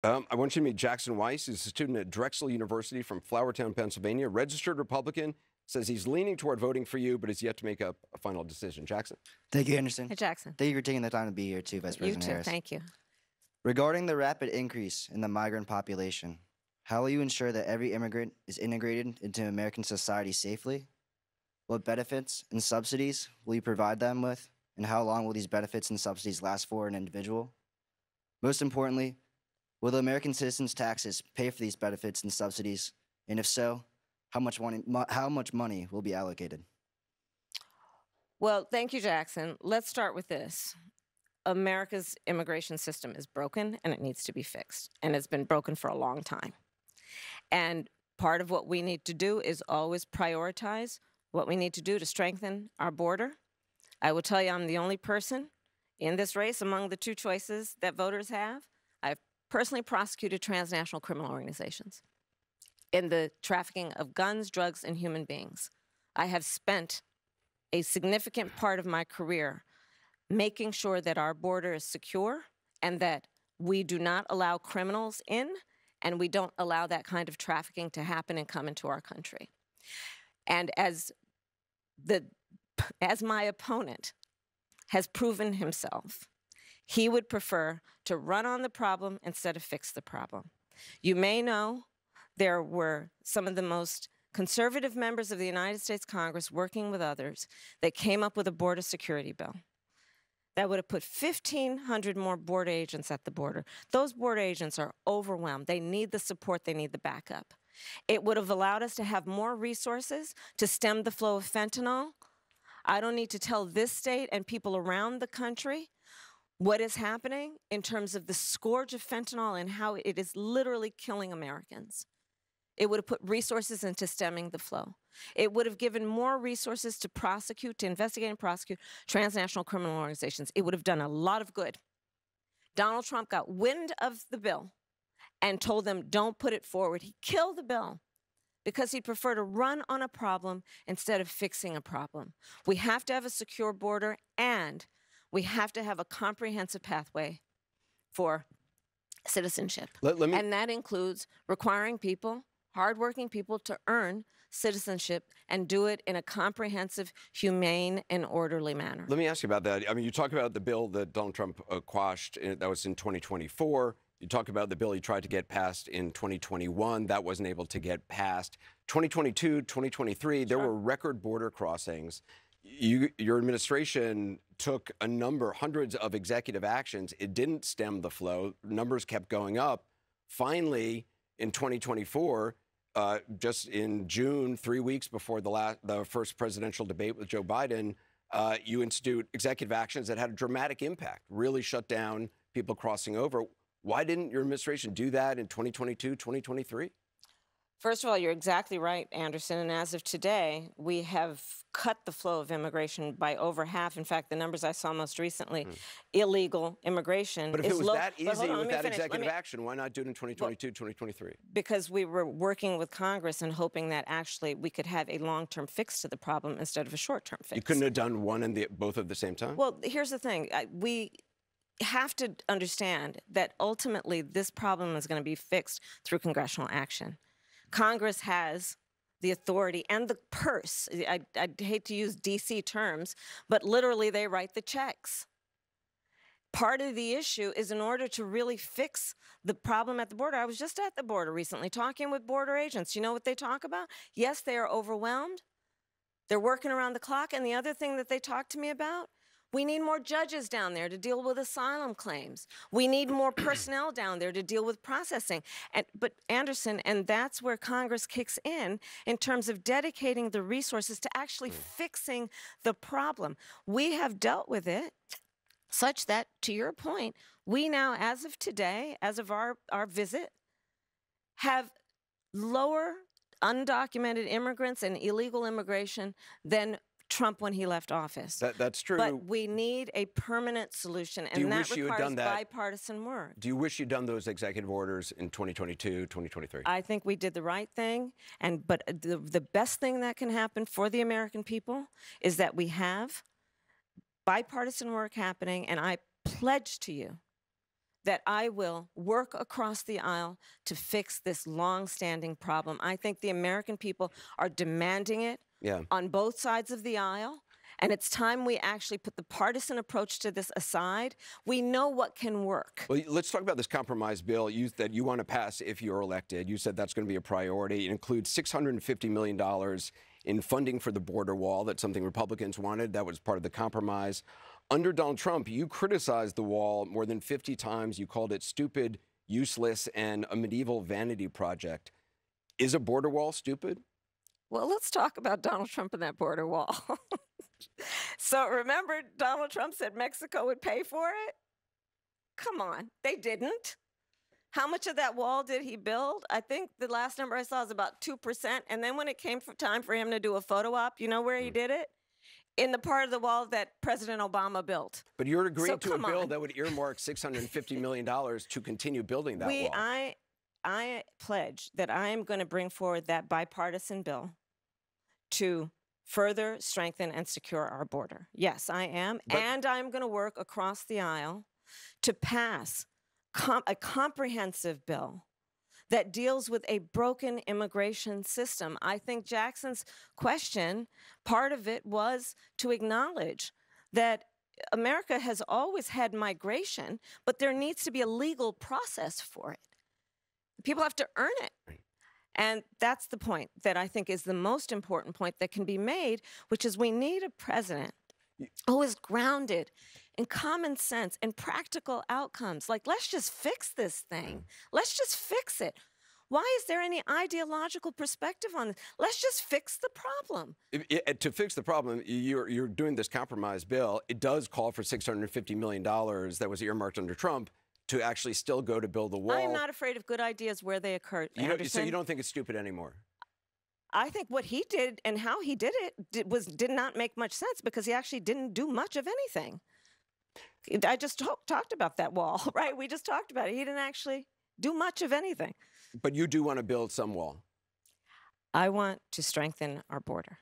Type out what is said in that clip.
I want you to meet Jackson Weiss. He's a student at Drexel University from Flourtown, Pennsylvania. Registered Republican. Says he's leaning toward voting for you, but has yet to make a final decision. Jackson. Thank you, Anderson. Hey, Jackson. Thank you for taking the time to be here, too, Vice President You too. Harris. Thank you. Regarding the rapid increase in the migrant population, how will you ensure that every immigrant is integrated into American society safely? What benefits and subsidies will you provide them with? And how long will these benefits and subsidies last for an individual? Most importantly, will the American citizens' taxes pay for these benefits and subsidies? And if so, how much money will be allocated? Well, thank you, Jackson. Let's start with this. America's immigration system is broken and it needs to be fixed. And it's been broken for a long time. And part of what we need to do is always prioritize what we need to do to strengthen our border. I will tell you, I'm the only person in this race among the two choices that voters have. I've personally prosecuted transnational criminal organizations in the trafficking of guns, drugs, and human beings. I have spent a significant part of my career making sure that our border is secure and that we do not allow criminals in and we don't allow that kind of trafficking to happen and come into our country. And as my opponent has proven himself, he would prefer to run on the problem instead of fix the problem. You may know there were some of the most conservative members of the United States Congress working with others that came up with a border security bill that would have put 1,500 more border agents at the border. Those border agents are overwhelmed. They need the support. They need the backup. It would have allowed us to have more resources to stem the flow of fentanyl. I don't need to tell this state and people around the country what is happening in terms of the scourge of fentanyl and how it is literally killing Americans. It would have put resources into stemming the flow. It would have given more resources to prosecute, to investigate and prosecute transnational criminal organizations. It would have done a lot of good. Donald Trump got wind of the bill and told them, don't put it forward. He killed the bill because he'd prefer to run on a problem instead of fixing a problem. We have to have a secure border, and we have to have a comprehensive pathway for citizenship. And that includes requiring people, hardworking people, to earn citizenship and do it in a comprehensive, humane, and orderly manner. Let me ask you about that. I mean, you talk about the bill that Donald Trump quashed. That was in 2024. You talk about the bill he tried to get passed in 2021. That wasn't able to get passed. 2022, 2023, there were record border crossings. Your administration took hundreds of executive actions. It didn't stem the flow. Numbers kept going up. Finally, in 2024, just in June, 3 weeks before the first presidential debate with Joe Biden, you institute executive actions that had a dramatic impact, really shut down people crossing over. Why didn't your administration do that in 2022, 2023? First of all, you're exactly right, Anderson. And as of today, we have cut the flow of immigration by over half. In fact, the numbers I saw most recently, illegal immigration But if is it was low. that easy with that executive action, why not do it in 2022, 2023? Because we were working with Congress and hoping that actually we could have a long-term fix to the problem instead of a short-term fix. You couldn't have done one and both at the same time? Well, here's the thing. We have to understand that ultimately this problem is going to be fixed through congressional action. Congress has the authority and the purse. I'd hate to use D.C. terms, but literally they write the checks. Part of the issue is in order to really fix the problem at the border. I was just at the border recently talking with border agents. You know what they talk about? Yes, they are overwhelmed. They're working around the clock. And the other thing that they talk to me about, we need more judges down there to deal with asylum claims. We need more personnel down there to deal with processing. But Anderson, and that's where Congress kicks in terms of dedicating the resources to actually fixing the problem. We have dealt with it such that, to your point, we now, as of today, as of our visit, have lower undocumented immigrants and illegal immigration than Trump when he left office. That's true. But we need a permanent solution, and that requires bipartisan work. Do you wish you'd done those executive orders in 2022, 2023? I think we did the right thing, but the best thing that can happen for the American people is that we have bipartisan work happening, and I pledge to you that I will work across the aisle to fix this long-standing problem. I think the American people are demanding it on both sides of the aisle. And it's time we actually put the partisan approach to this aside. We know what can work. Well, let's talk about this compromise bill that you want to pass if you're elected. You said that's going to be a priority. It includes $650 million in funding for the border wall. That's something Republicans wanted. That was part of the compromise. Under Donald Trump, you criticized the wall more than 50 times. You called it stupid, useless, and a medieval vanity project. Is a border wall stupid? Well, let's talk about Donald Trump and that border wall. So remember, Donald Trump said Mexico would pay for it? Come on, they didn't. How much of that wall did he build? I think the last number I saw was about 2%. And then when it came time for him to do a photo op, you know where he did it? In the part of the wall that President Obama built. But you're agreeing to a bill that would earmark $650 million to continue building that wall. I pledge that I am going to bring forward that bipartisan bill to further strengthen and secure our border. Yes, I am. And I'm going to work across the aisle to pass a comprehensive bill that deals with a broken immigration system. I think Jackson's question, part of it was to acknowledge that America has always had migration, but there needs to be a legal process for it. People have to earn it. Right. And that's the point that I think is the most important point that can be made, which is we need a president who is grounded in common sense and practical outcomes. Like, let's just fix this thing. Let's just fix it. Why is there any ideological perspective on this? Let's just fix the problem. To fix the problem, you're doing this compromise bill. It does call for $650 million that was earmarked under Trump to actually still go to build the wall. I am not afraid of good ideas where they occur, So you don't think it's stupid anymore? I think what he did and how he did it did not make much sense because he actually didn't do much of anything. I just talked about that wall, right? We just talked about it. He didn't actually do much of anything. But you do want to build some wall. I want to strengthen our border.